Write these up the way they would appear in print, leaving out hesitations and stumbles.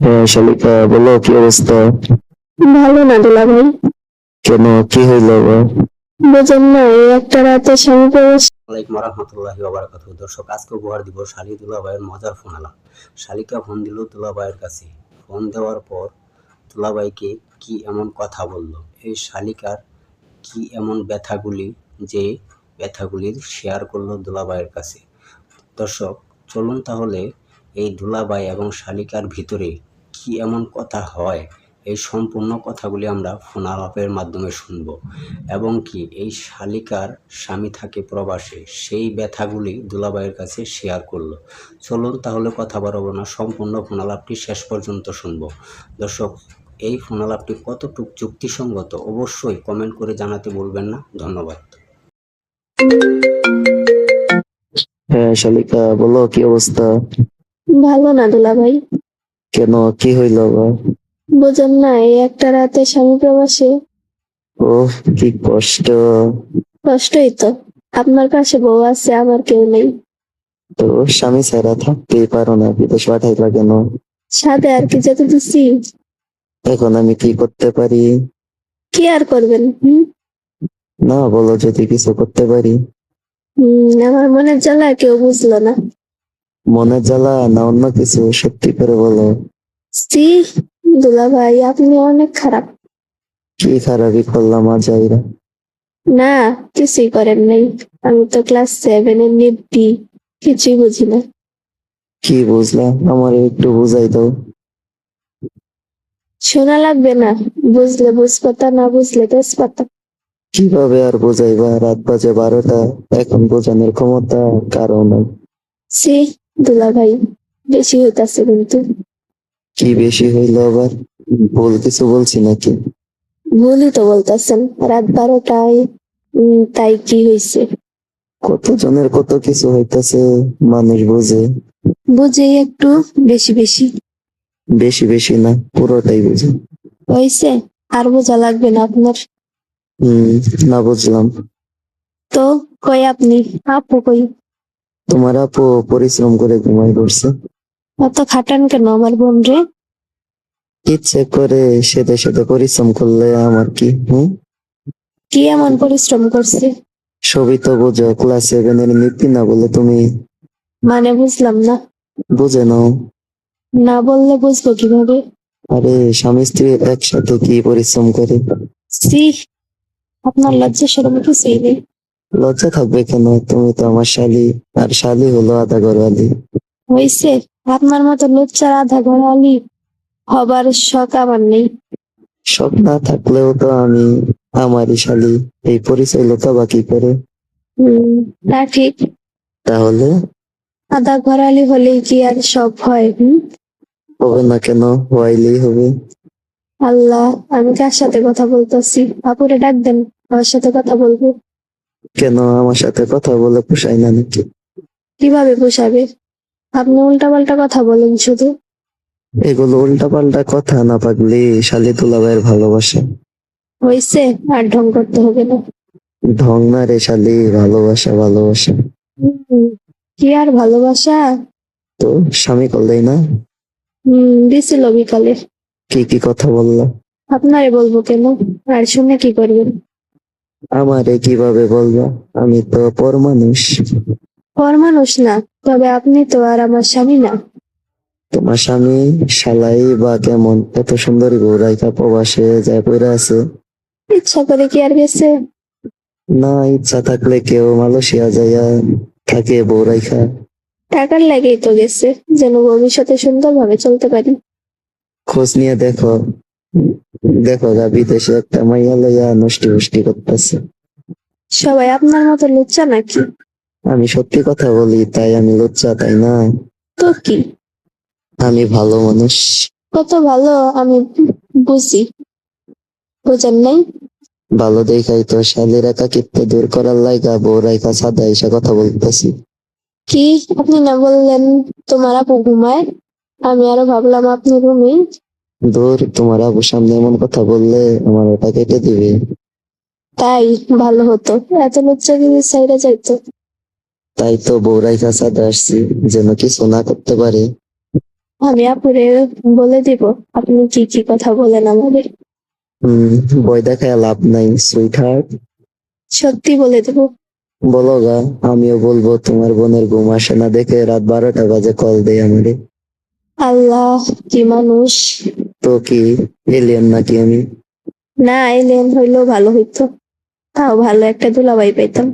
হ্যাঁ শালিকা, বলো কি অবস্থা? ভালো না দুলা ভাই। কেন, কি হইল আবার? বুঝেন না, এই একটা রাতে স্বামী প্রবেশ। আলাইকুম রহমতুল্লাহি ওয়া বারাকাতুহু। দর্শক, আজকে উপহার দিব শালি দুলাভাইয়ের মজার ফোন আলাপ। শালিকা ফোন দিল দুলাভাইয়ের কাছে। ফোন দেওয়ার পর দুলাভাইকে কি এমন কথা বলল, এই শালিকার কি এমন ব্যথাগুলি যে ব্যথাগুলির শেয়ার করলো দুলাভাইয়ের কাছে। দর্শক, চলুন তাহলে এই দুলাভাই এবং শালিকার ভিতরে কি এমন কথা হয়, এই সম্পূর্ণ কথাগুলি আমরা ফোন আলাপের মাধ্যমে শুনব। এবং কি এই শালিকার স্বামী থাকে প্রবাসে, সেই ব্যথাগুলি দুলাভাইয়ের কাছে শেয়ার করলো। চলুন তাহলে কথা বাড়াবো না, সম্পূর্ণ ফোন আলাপটি শেষ পর্যন্ত শুনবো। দর্শক, এই ফোন আলাপটি কতটুকু যুক্তিসঙ্গত অবশ্যই কমেন্ট করে জানাতে বলবেন না। ধন্যবাদ। হ্যাঁ শালিকা, বলো কি অবস্থা? ভালো না দুলা ভাই। কেন, কি হইল আবার? বুঝেন না, এই একটা রাতে স্বামী প্রবাসে। ওহ, কি কষ্ট। কষ্টই তো। আপনার পাশে বউ আছে, আমার কেউ নেই। তো স্বামী ছাড়া থাকতেই পারো না, বিদেশ পাঠাইলা কেন? সাথে আর কি যেতে দিছি। এখন আমি কি করতে পারি? কি আর করবেন? না, বলো যদি কিছু করতে পারি। আমার মনের জ্বালা কেউ বুঝলো না। মনের জ্বালা না অন্য কিছু, সত্যি করে বলো। সি, দুলা ভাই আপনি অনেক খারাপ। কি খারাপই করলাম আজ আইরা? না, কিছুই করেন নাই। আমি তো ক্লাস 7 এর নিব্বি, কিছুই বুঝি না। কি বুঝলাম, আমার একটু বুঝাই দাও। শোনা লাগবে না, বুঝলে বুঝপাতা, না বুঝলে তেজপাতা। কিভাবে আর বোঝাইবা, রাত বাজে 12টা, এখন বোঝানোর ক্ষমতা কারো নাই। সি, দুলা ভাই বেশি হইতাছে কিন্তু। কি বেশি হইলো আবার? ভুল কিছু বলছি নাকি? ভুলই তো বলতেছেন, রাত 12টায়। তাই কি হয়েছে? কতজনের কত কিছু হইতাছে, মানুষ বুঝে। বুঝি একটু বেশি বেশি। বেশি বেশি না, পুরোটাই বুঝে। হয়েছে, আর বোঝা লাগবে না আপনার। হম, না বুঝলাম। তো কই আপনি? আপু কই? তোমার আপু পরিশ্রম করে ঘুমাই পড়ছে। অত খাটান কেন আমার বোন রে? ইচ্ছে করে সেদে সেদে পরিশ্রম করলে আমার কি? কি এমন পরিশ্রম করছে? সবই তো বোঝো, ক্লাস 7 এর নীতি না বলে তুমি মানে বুঝলাম না। বুঝে নাও। না বললে বুঝবো কিভাবে? আরে, স্বামী স্ত্রী একসাথে কি পরিশ্রম করে? সি, আপনার লজ্জা শরম কিছুই নেই। লজ্জা থাকবে কেন? তুমি তো আমার শালি, আর শালি হলো আধা ঘরওয়ালি। হয়েছে, আপনার মতো লুচ্চার আধা ঘরালি হবার শখ আমার নেই। শখ না থাকলেও তো আমি আমারই শালি, এই পরিচয় লোকাবা কি করে? তা ঠিক। তাহলে আধা ঘরালি হলেই কি আর সব হয়? হবে না কেন? হইলেই হবে। আল্লাহ, আমি কার সাথে কথা বলতেছি? আপুরে ডাক দেন, আমার সাথে কথা বলবো। কেন, আমার সাথে কথা বলে পোষায় না নাকি? কিভাবে পোষাবে? আপনি উল্টাপাল্টা কথা বলেন শুধু। এগুলো উল্টাপাল্টা কথা না, পাগলি, শালি দুলাভাইয়ের ভালোবাসা। হয়েছে, আর ঢং করতে হবে না। ঢং না রে শালি, ভালোবাসা ভালোবাসা। হুম, কি আর ভালোবাসা? তো স্বামী করলেই না? দিছিল বিকালে। কি কি কথা বললা? আপনারে বলবো কেন? আর শুনে কি করবেন? আমারে কিভাবে বলবা? আমি তো পর মানুষ। পর মানুষ না, তবে আপনি তো আর আমার স্বামী না। তোমার স্বামী শালাই বা কেমন, এত সুন্দরী বউ রাইখা প্রবাসে যায় পইরা আছে? ইচ্ছা করে কি আর গেছে? না, ইচ্ছা থাকলে কেউ মালয়েশিয়া যাইয়া থাকে বউ রাইখা? টাকার লাগেই তো গেছে, যেন ভবিষ্যতে সুন্দরভাবে চলতে পারি। খোঁজ নিয়ে দেখো, দেখো গা, বিদেশে একটা মাইয়া লইয়া নষ্টি ফষ্টি করতেছে। সবাই আপনার মতো লুচ্চা নাকি? আমি সত্যি কথা বলি, তাই আমি লজ্জা, তাই না? তো কি? আমি ভালো মানুষ। কত ভালো আমি বুঝি, বোঝেন নাই? ভালো দেখাই তো শালীর একাকিত্ব দূর করার লাইগা বউ রাইখা সাদা এসে কথা বলতেছি। কি? আপনি না বললেন তোমার আপু ঘুমায়? আমি আরো ভাবলাম আপনি ঘুমিয়ে। দূর, তোমার আবুর সামনে এমন কথা বললে আমার ওটা কেটে দিবে। তাই ভালো হতো, এত লুচ্চাগিরি সাইডে যাইতো। তাই তো বউ রাইখা সাদা আসছি, যেন কিছু না করতে পারে। আমি আপুরে বলে দিব আপনি কি কি কথা বলেন আমাদের। ভয় দেখায় লাভ নাই সুইট হার্ট। সত্যি বলে দেব। বলো গা, আমিও বলবো তোমার বোনের ঘুম আসে না দেখে রাত 12টা বাজে কল দেয় আমারে। আল্লাহ, কি মানুষ! তো কি এলিয়েন নাকি আমি? না, এলেন হইলেও ভালো হইতো, তাও ভালো একটা দুলাভাই পাইতাম।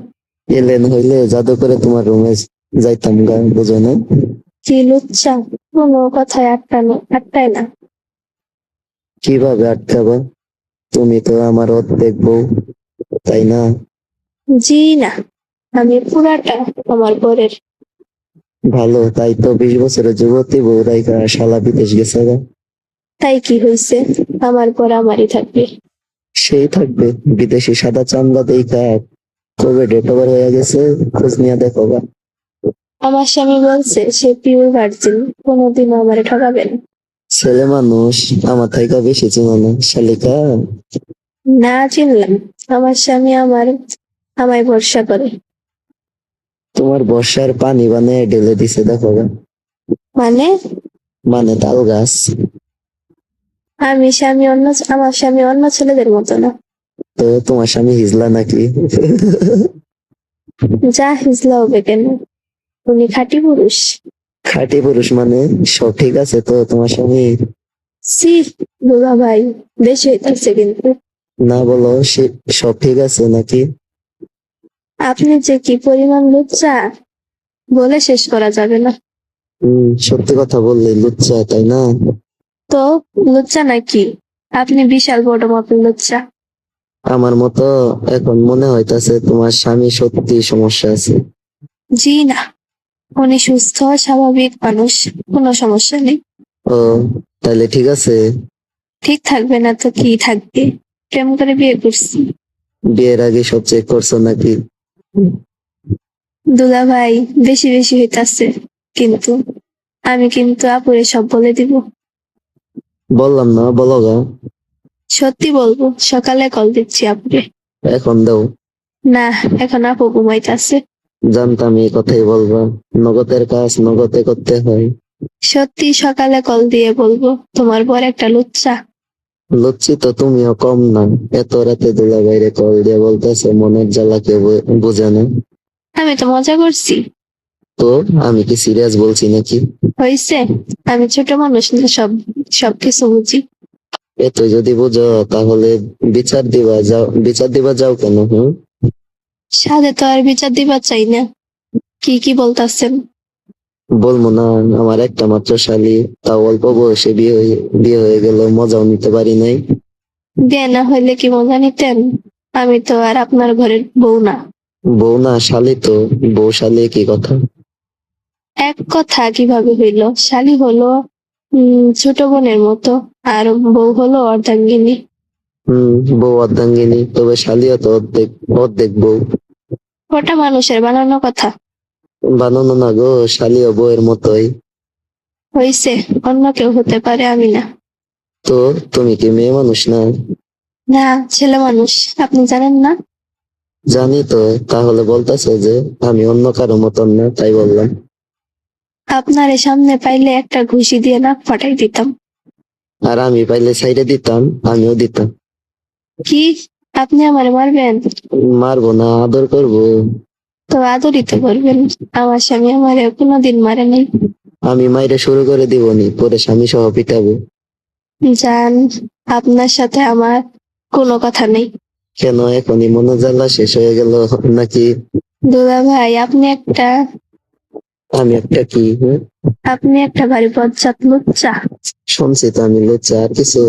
এলিয়েন হইলে জাদু করে তোমার রুমে যাইতাম গা, বুঝো না? কি লুচ্চা! কোনো কথায় আটকায় না। কিভাবে আটকাবা? তুমি তো আমার অর্ধেক বউ, তাই না? জি না, আমি পুরাটা আমার পরের। ভালো, তাই তো 20 বছরের যুবতী বউ রাইখা শালা বিদেশ গেছে গা। তাই কি হইছে, আমার পর আমারই থাকবে। সেই থাকবে, বিদেশি সাদা চামড়া দেখা কবে ডেট ওভার হয়ে গেছে খোঁজ নিয়ে দেখো গা। আমার স্বামী বলছে সে পিওর ভার্জিন, কোনোদিনও আমারে ঠকাবে না। ছেলে মানুষ আমার থাইকা বেশি চিনো না শালিকা। না চিনলাম, আমার স্বামী আমায় ভরসা করে। তোমার বর্ষার পানি বানিয়ে ঢেলে দিছে দেখো গা। মানে? মানে তাল গাছ। আমার স্বামী অন্য ছেলেদের মতো না। তো তোমার স্বামী হিজলা নাকি? যা হিজলা হবে কেন, উনি খাঁটি পুরুষ। খাঁটি পুরুষ মানে সব ঠিক আছে তো তোমার স্বামী? সি, দুলা ভাই, বেশি হইতাছে কিন্তু। না বলো, সে সব ঠিক আছে নাকি? আপনি যে কি পরিমাণ লুচ্চা, বলে শেষ করা যাবে না। সত্যি কথা বললে লুচ্চা, তাই না? তো লুচ্চা নাকি? আপনি বিশাল বড় মাপের লুচ্চা। আমার মতো এখন মনে হইতাছে তোমার স্বামী সত্যি সমস্যা আছে। জি না, উনি সুস্থ স্বাভাবিক মানুষ, কোনো সমস্যা নেই। ও, তাহলে ঠিক আছে। ঠিক থাকবে না তো কি থাকবে, প্রেম করে বিয়ে করছি। বিয়ের আগে সব চেক করছো নাকি? দুলা ভাই, বেশি বেশি হইতাছে কিন্তু। আমি কিন্তু আপুরে সব বলে দিব। বললাম না, বলো গা। সত্যি বলবো, সকালে কল দিচ্ছি আপুরে। এখন দাও। না, এখন আপু ঘুমাইতাছে। জানতাম এই কথাই বলবা, নগদের কাজ নগদে করতে হয়। সত্যি সকালে কল দিয়ে বলবো তোমার বর একটা লুচ্চা। লুচ্ছি তো তুমিও কম না। এত রাতে দুলা বাইরে কল দিয়ে বলতেছে মনের জ্বালা কেউ বোঝে না। আমি তো মজা করছি। তো আমি কি সিরিয়াস বলছি নাকি? হইছে, আমি ছোট মানুষ না, সবকিছু বুঝি। এত যদি বুঝো তাহলে বিচার দিবা যাও কেন? সাথে তো আর বিচার দিবার চাই না। কি কি বলতাছেন? বলবো না, আমার একটা মাত্র শালী, তাও অল্প বয়সে বিয়ে হয়ে গেল, মজাও নিতে পারি নাই। বিয়ে না হইলে কি মজা নিতেন? আমি তো আর আপনার ঘরের বউ না। বউ না শালী তো। বউ শালী কি কথা? এক কথা কিভাবে হইল? শালি হলো ছোট বোনের মতো, আর বউ হলো অর্ধাঙ্গিনী। বউ অর্ধাঙ্গিনী, তবে শালীও তো অর্ধেক অর্ধেক বউ। ওটা মানুষের বানানো কথা। বানানো না গো, শালীও বউয়ের মতোই। হইছে, অন্য কেউ হতে পারে, আমি না। তো তুমি কি মেয়ে মানুষ না? না, ছেলে মানুষ। আপনি জানেন না? জানি তো, তাহলে বলতেছে যে আমি অন্য কারো মতন না, তাই বললাম। আপনার সামনে পাইলে একটা ঘুষি দিয়ে নাক ফাটাই দিতাম। আর আমি পাইলে ছাইড়ে দিতাম, আমিও দিতাম। কি? আপনি আমারে মারবেন? মারবো না, আদর করবো। তো আদরিত করবেন। আমার স্বামী আমারে কোনোদিন মারে নাই। আমি মাইরে শুরু করে দিবনি, পরে স্বামী সহ পিটাবো। জান, আপনার সাথে আমার কোনো কথা নেই। কেন, এখনই মনে জ্বালা শেষ হয়ে গেল নাকি? দুলা ভাই, আমি একটা কি? আপনি একটা ভারী বজ্জাত লুচ্চা। শুনছি তো আমি লুচ্চা, আর কিছু?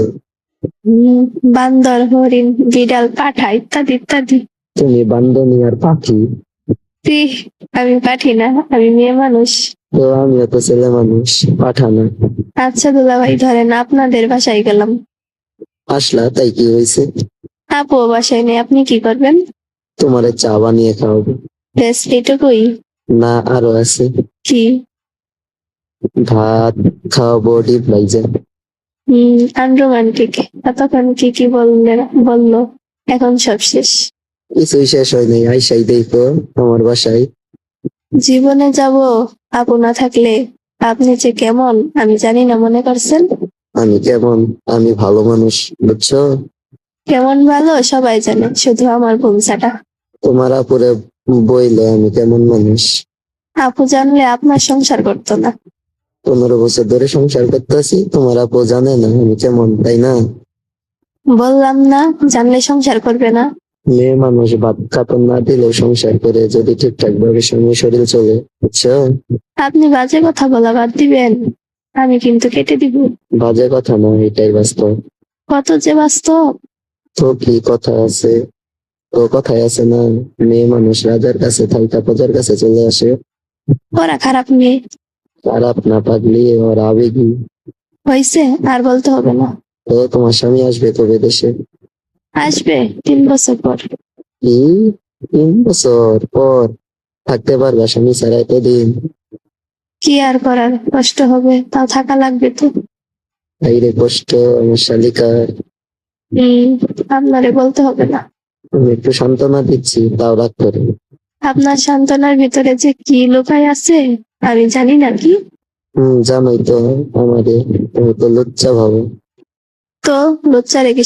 উম, বান্দর, হরিণ, বিড়াল, পাঠা ইত্যাদি ইত্যাদি। তুমি বান্দনি আর পাখি। ছি, আমি পাঠি না, আমি মেয়ে মানুষ। তো আমিও তো ছেলে মানুষ, পাঠানো। আচ্ছা দুলা ভাই, ধরেন আপনাদের বাসায় গেলাম। আসলা, তাই কি হয়েছে? আপু বাসায় নেই, আপনি কি করবেন? তোমারে চা বানিয়ে খাওয়াবো। ব্যাস এটুকুই? না, আরো আছে। কি? ভাত খাওয়াবো, ডিপ ভাইজা। আনরোমান্টিক। এতক্ষণ কি কি বললো, এখন সব শেষ। কিছুই শেষ হয় নাই, আইসাই দেখো আমার বাসায়। জীবনে যাব আপু না থাকলে। আপনি যে কেমন আমি জানি না মনে করছেন? আমি কেমন? আমি ভালো মানুষ, বুঝছো? কেমন ভালো সবাই জানে, শুধু আমার ভুমসাটা। তোমার আপুরে বইলে আমি কেমন মানুষ। আপু জানলে আপনার সংসার করতো না। 15 বছর ধরে সংসার করতেছি, তোমার আপু জানে না আমি কেমন, তাই না? বললাম না, জানলে সংসার করবে না। মেয়ে মানুষ ভাত কাপড় না দিলেও সংসার করে যদি ঠিকঠাক ভাবে সময় শরীর চলে, বুঝছো? আপনি বাজে কথা বলা বাদ দিবেন, আমি কিন্তু কেটে দিব। বাজে কথা না, এটাই বাস্তব। কত যে বাস্তব। তো কি কথা আছে? তো কথাই আছে না, মেয়ে মানুষ রাজার কাছে থাইকা প্রজার কাছে চলে আসে। ওরা খারাপ মেয়ে। খারাপ না, পাগলি ওর আবেগী। হয়েছে, আর বলতে হবে না। তো তোমার স্বামী আসবে কবে দেশে? আসবে 3 বছর পর। কি? 3 বছর পর? থাকতে পারবা স্বামী ছাড়া এতদিন? কি আর করার, কষ্ট হবে, তাও থাকা লাগবে তো। বাইরে কষ্ট আমার শালিকার। হম, আপনারে বলতে হবে না। আমি একটু সান্ত্বনা দিচ্ছি, তাও রাগ করে। আপনার সান্ত্বনার ভিতরে যে কি লুকাই আছে আমি জানি না কি। জানোই তো আমারে, তুমি তো লুচ্চা ভাবো। তো লুচ্চা রেখে